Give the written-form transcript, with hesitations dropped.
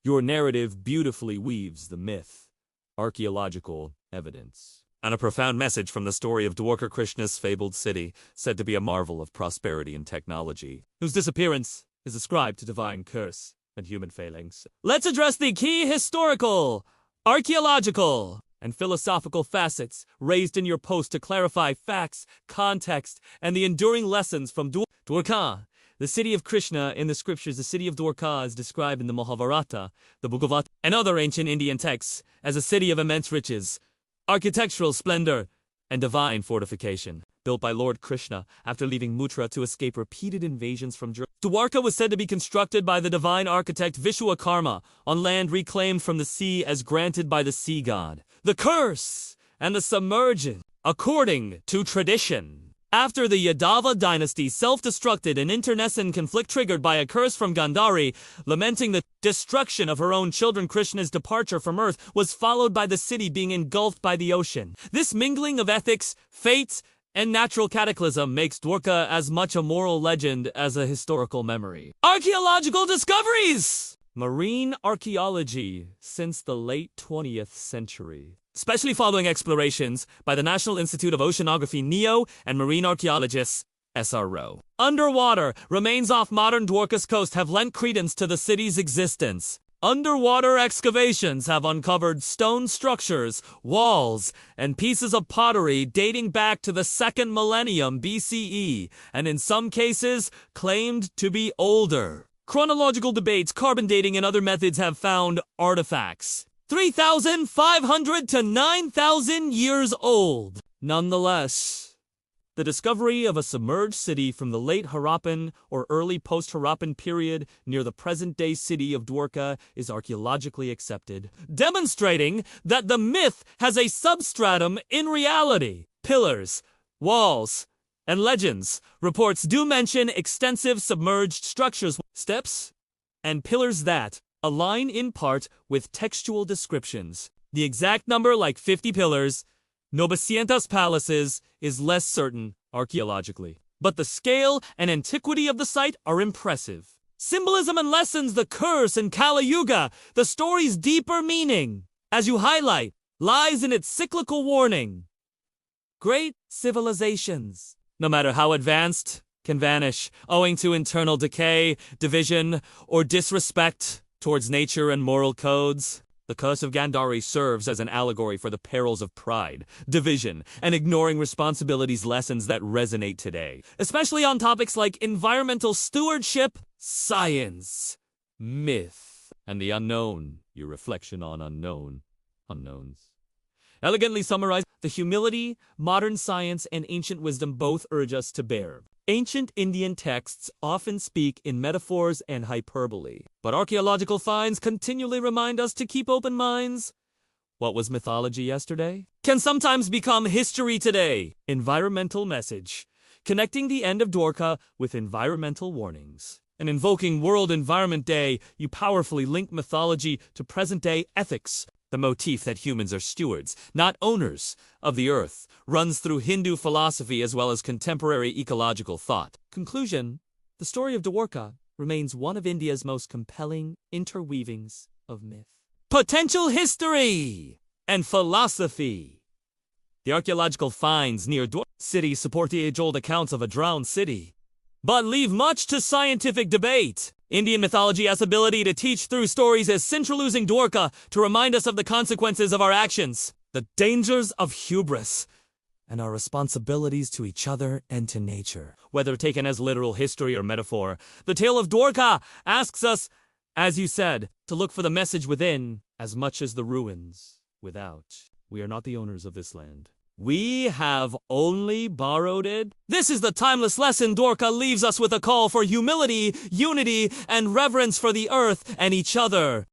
Your narrative beautifully weaves the myth, archaeological evidence, and a profound message from the story of Dwarka, Krishna's fabled city, said to be a marvel of prosperity and technology, whose disappearance is ascribed to divine curse and human failings. Let's address the key historical, archaeological, and philosophical facets raised in your post to clarify facts, context, and the enduring lessons from Dwarka. The city of Krishna in the scriptures, the city of Dwarka is described in the Mahabharata, the Bhagavata, and other ancient Indian texts as a city of immense riches, architectural splendor, and divine fortification. Built by Lord Krishna after leaving Mutra to escape repeated invasions from Dwarka was said to be constructed by the divine architect Vishwakarma on land reclaimed from the sea as granted by the sea god. The curse and the submerged, according to tradition. After the Yadava dynasty self-destructed an internecine conflict triggered by a curse from Gandhari, lamenting the destruction of her own children, Krishna's departure from earth was followed by the city being engulfed by the ocean. This mingling of ethics, fates, and natural cataclysm makes Dwarka as much a moral legend as a historical memory. Archaeological discoveries! Marine archaeology since the late 20th century. Especially following explorations by the National Institute of Oceanography NEO and marine archaeologists SRO. Underwater, remains off modern Dwarka's coast have lent credence to the city's existence. Underwater excavations have uncovered stone structures, walls, and pieces of pottery dating back to the 2nd millennium BCE, and in some cases claimed to be older. Chronological debates, carbon dating, and other methods have found artifacts 3,500 to 9,000 years old. Nonetheless, the discovery of a submerged city from the late Harappan or early post-Harappan period near the present-day city of Dwarka is archaeologically accepted, demonstrating that the myth has a substratum in reality. Pillars, walls, and legends reports do mention extensive submerged structures, steps, and pillars that align in part with textual descriptions. The exact number, like 50 pillars, 900 palaces, is less certain archaeologically. But the scale and antiquity of the site are impressive. Symbolism and lessons, the curse and Kali Yuga, the story's deeper meaning, as you highlight, lies in its cyclical warning. Great civilizations, no matter how advanced, can vanish owing to internal decay, division, or disrespect towards nature and moral codes. The curse of Gandhari serves as an allegory for the perils of pride, division, and ignoring responsibilities, lessons that resonate today, especially on topics like environmental stewardship, science, myth, and the unknown. Your reflection on unknowns. Elegantly summarized, the humility, modern science, and ancient wisdom both urge us to bear. Ancient Indian texts often speak in metaphors and hyperbole, but archaeological finds continually remind us to keep open minds. What was mythology yesterday can sometimes become history today. Environmental message, connecting the end of Dwarka with environmental warnings. And invoking World Environment Day, you powerfully link mythology to present-day ethics. The motif that humans are stewards, not owners, of the earth, runs through Hindu philosophy as well as contemporary ecological thought. Conclusion: the story of Dwarka remains one of India's most compelling interweavings of myth, potential history, and philosophy. The archaeological finds near Dwarka city support the age-old accounts of a drowned city, but leave much to scientific debate. Indian mythology has ability to teach through stories as central using Dwarka to remind us of the consequences of our actions, the dangers of hubris, and our responsibilities to each other and to nature. Whether taken as literal history or metaphor, the tale of Dwarka asks us, as you said, to look for the message within as much as the ruins without. We are not the owners of this land. We have only borrowed it. This is the timeless lesson. Dwarka leaves us with a call for humility, unity, and reverence for the earth and each other.